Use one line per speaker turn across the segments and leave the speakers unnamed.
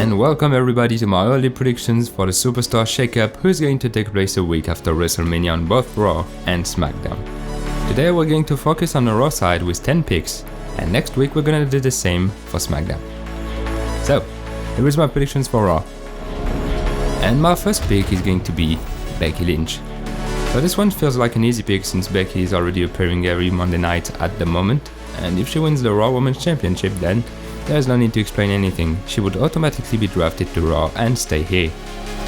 and welcome everybody to my early predictions for the Superstar Shakeup who's going to take place a week after WrestleMania on both Raw and SmackDown. Today we're going to focus on the Raw side with 10 picks, and next week we're gonna do the same for SmackDown. So, here is my predictions for Raw. And my first pick is going to be Becky Lynch. So this one feels like an easy pick since Becky is already appearing every Monday night at the moment, and if she wins the Raw Women's Championship then there's no need to explain anything, she would automatically be drafted to Raw and stay here.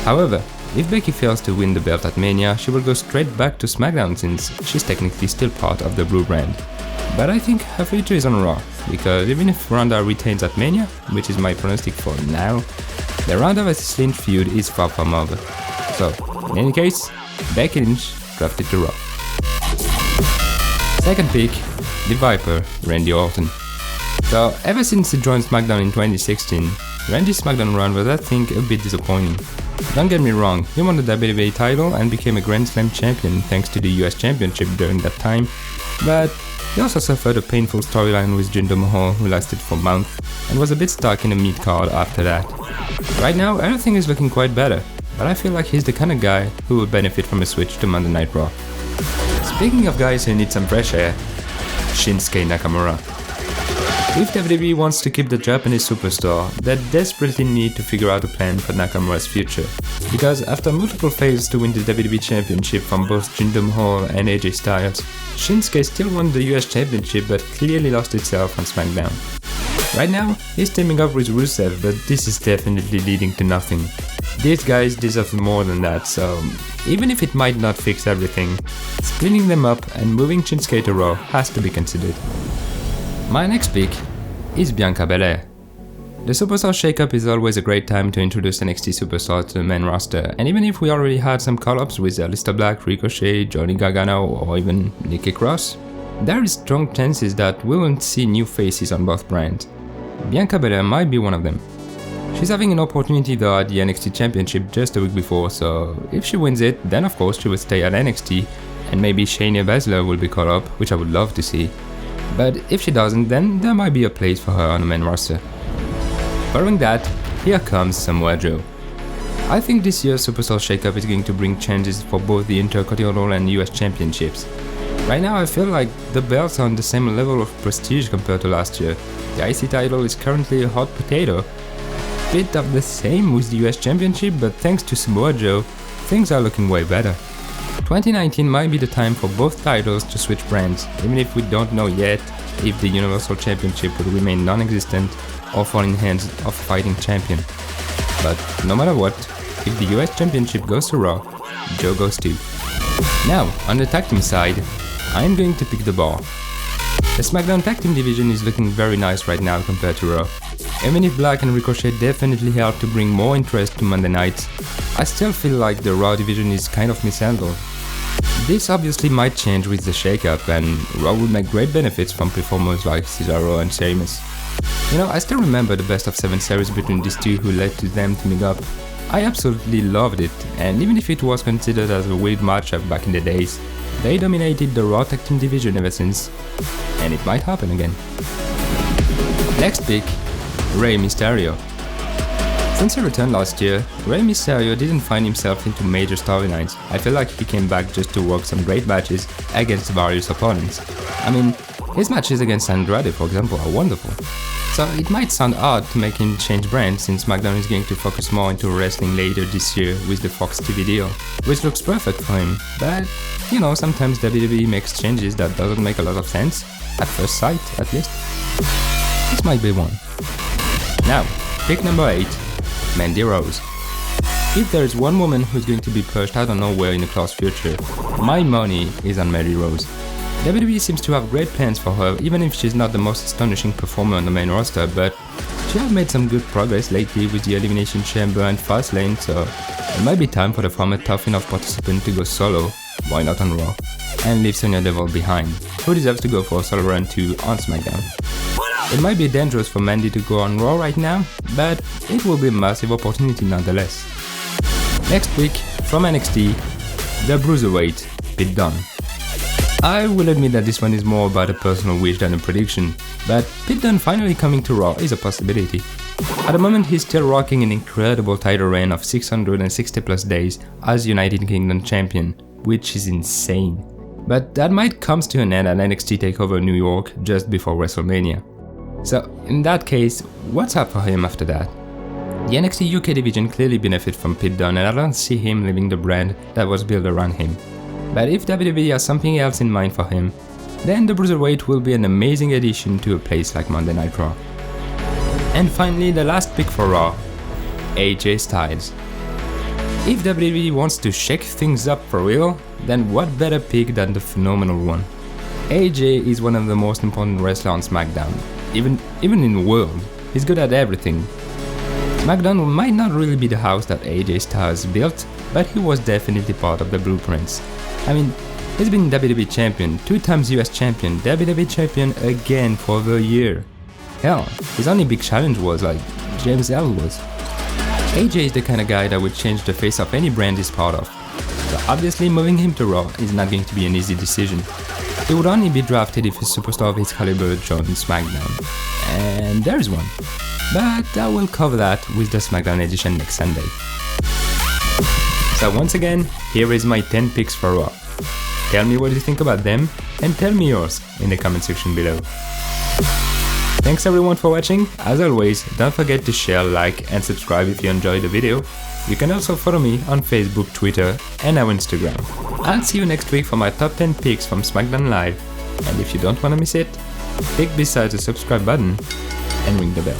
However, if Becky fails to win the belt at Mania, she will go straight back to SmackDown since she's technically still part of the Blue brand. But I think her future is on Raw, because even if Ronda retains at Mania, which is my pronostic for now, the Ronda vs Lynch feud is far from over. So, in any case, Becky Lynch drafted to Raw. Second pick, the Viper, Randy Orton. So, ever since he joined SmackDown in 2016, Randy's SmackDown run was, I think, a bit disappointing. Don't get me wrong, he won the WWE title and became a Grand Slam champion thanks to the US Championship during that time, but he also suffered a painful storyline with Jinder Mahal who lasted for months and was a bit stuck in a mid-card after that. Right now, everything is looking quite better, but I feel like he's the kind of guy who would benefit from a switch to Monday Night Raw. Speaking of guys who need some fresh air, Shinsuke Nakamura. If WWE wants to keep the Japanese superstar, they desperately need to figure out a plan for Nakamura's future. Because after multiple fails to win the WWE Championship from both Jinder Mahal and AJ Styles, Shinsuke still won the US Championship but clearly lost itself on SmackDown. Right now, he's teaming up with Rusev, but this is definitely leading to nothing. These guys deserve more than that, so even if it might not fix everything, splitting them up and moving Shinsuke to Raw has to be considered. My next pick is Bianca Belair. The Superstar Shakeup is always a great time to introduce NXT superstars to the main roster, and even if we already had some call-ups with Aleister Black, Ricochet, Johnny Gargano or even Nikki Cross, there is strong chances that we won't see new faces on both brands. Bianca Belair might be one of them. She's having an opportunity though at the NXT Championship just a week before, so if she wins it, then of course she will stay at NXT, and maybe Shayna Baszler will be called up, which I would love to see. But if she doesn't, then there might be a place for her on the main roster. Following that, here comes Samoa Joe. I think this year's Superstar Shakeup is going to bring changes for both the Intercontinental and US Championships. Right now I feel like the belts are on the same level of prestige compared to last year. The IC title is currently a hot potato. Bit of the same with the US Championship, but thanks to Samoa Joe, things are looking way better. 2019 might be the time for both titles to switch brands, even if we don't know yet if the Universal Championship will remain non-existent or fall in hands of a fighting champion. But no matter what, if the US Championship goes to Raw, Joe goes too. Now, on the tag team side, I'm going to pick the Bar. The SmackDown tag team division is looking very nice right now compared to Raw. Even if Black and Ricochet definitely help to bring more interest to Monday nights, I still feel like the Raw division is kind of mishandled. This obviously might change with the shakeup, and Raw would make great benefits from performers like Cesaro and Sheamus. You know, I still remember the best of 7 series between these two who led to them teaming up. I absolutely loved it, and even if it was considered as a weird matchup back in the days, they dominated the Raw tag team division ever since, and it might happen again. Next pick, Rey Mysterio. Since he returned last year, Rey Mysterio didn't find himself into major storylines. I feel like he came back just to work some great matches against various opponents. I mean, his matches against Andrade, for example, are wonderful. So it might sound odd to make him change brands since SmackDown is going to focus more into wrestling later this year with the Fox TV deal, which looks perfect for him, but you know, sometimes WWE makes changes that doesn't make a lot of sense, at first sight at least. This might be one. Now, pick number 8. Mandy Rose. If there is one woman who's going to be pushed out of nowhere in the close future, my money is on Mandy Rose. WWE seems to have great plans for her, even if she's not the most astonishing performer on the main roster, but she has made some good progress lately with the Elimination Chamber and Fastlane, so it might be time for the former tough enough participant to go solo, why not on Raw, and leave Sonya Deville behind, who deserves to go for a solo run too on SmackDown. It might be dangerous for Mandy to go on Raw right now, but it will be a massive opportunity nonetheless. Next week, from NXT, the Bruiserweight, Pete Dunne. I will admit that this one is more about a personal wish than a prediction, but Pete Dunne finally coming to Raw is a possibility. At the moment he's still rocking an incredible title reign of 660 plus days as United Kingdom champion, which is insane. But that might come to an end at NXT TakeOver New York just before WrestleMania. So in that case, what's up for him after that? The NXT UK division clearly benefits from Pete Dunne, and I don't see him leaving the brand that was built around him. But if WWE has something else in mind for him, then the Bruiserweight will be an amazing addition to a place like Monday Night Raw. And finally, the last pick for Raw, AJ Styles. If WWE wants to shake things up for real, then what better pick than the phenomenal one? AJ is one of the most important wrestlers on SmackDown, even in the world. He's good at everything. SmackDown might not really be the house that AJ Styles built, but he was definitely part of the blueprints. I mean, he's been WWE champion, 2 times US champion, WWE champion again for the year. Hell, his only big challenge was like James L was. AJ is the kind of guy that would change the face of any brand he's part of. So obviously moving him to Raw is not going to be an easy decision. He would only be drafted if a superstar of his caliber joined SmackDown. And there's one. But I will cover that with the SmackDown edition next Sunday. So once again, here is my 10 picks for Raw. Tell me what you think about them, and tell me yours in the comment section below. Thanks everyone for watching. As always, don't forget to share, like and subscribe if you enjoyed the video. You can also follow me on Facebook, Twitter and now Instagram. I'll see you next week for my top 10 picks from SmackDown Live. And if you don't want to miss it, click beside the subscribe button and ring the bell.